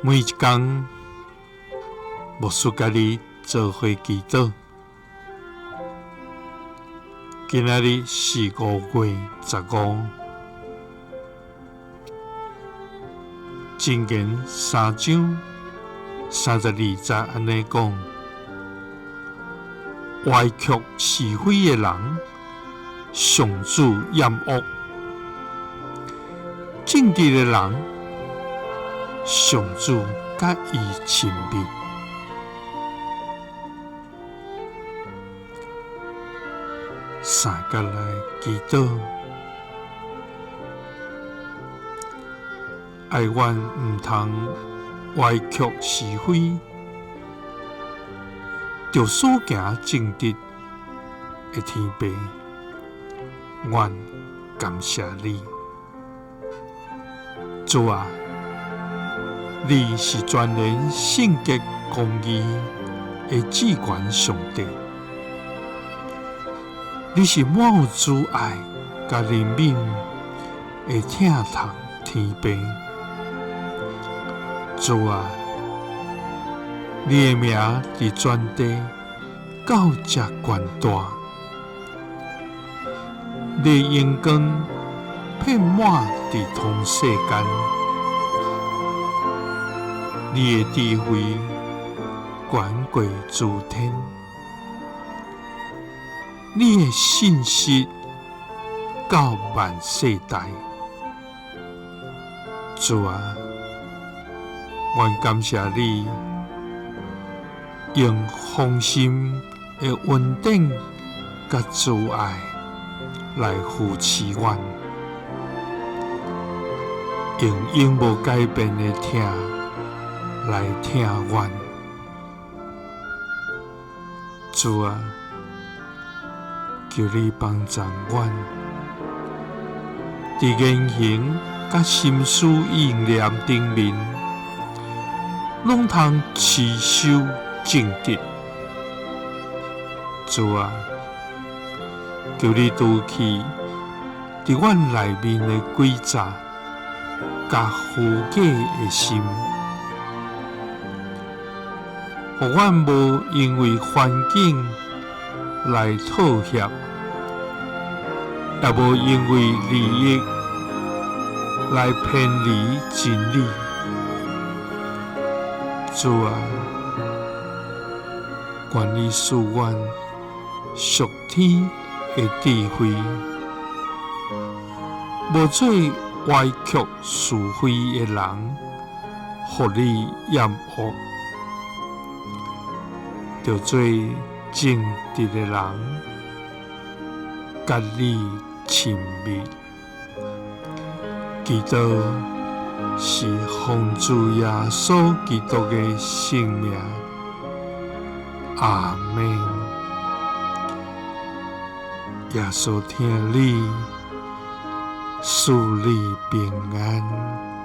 每一天，牧师家己做伙祈祷。今仔日是5月15，箴言3章32節安尼講：歪曲是非的人，上主厭惡；正直的人，上主甲伊親密。三角來祈禱，愛願毋通歪曲是非，着所行正直的天父，願感謝你。主啊，你是全然聖潔公義的至高上帝。你是滿有慈愛甲憐憫的疼痛天父。主啊，你的名佇全地到這懸大，你的榮光遍滿佇通世間，你的智慧遠過諸天。你的信實到萬世代。主啊，願感謝你用豐盛的恩典甲慈愛來扶持阮，用永無改變的疼來疼阮。主啊，求你幫助阮，佇言行甲心思意念頂面，攏通持守正直。主啊，求你除去佇阮內面的詭詐甲虛假的心，互阮無因為環境來妥協，也無因為利益來偏離真理。主啊，願你賜阮屬天的智慧，無做歪曲是非的人，互你厭惡；着做正直的人，甲你親密。祈禱是奉主耶穌基督的聖名，阿們。耶穌聽你，賜你平安。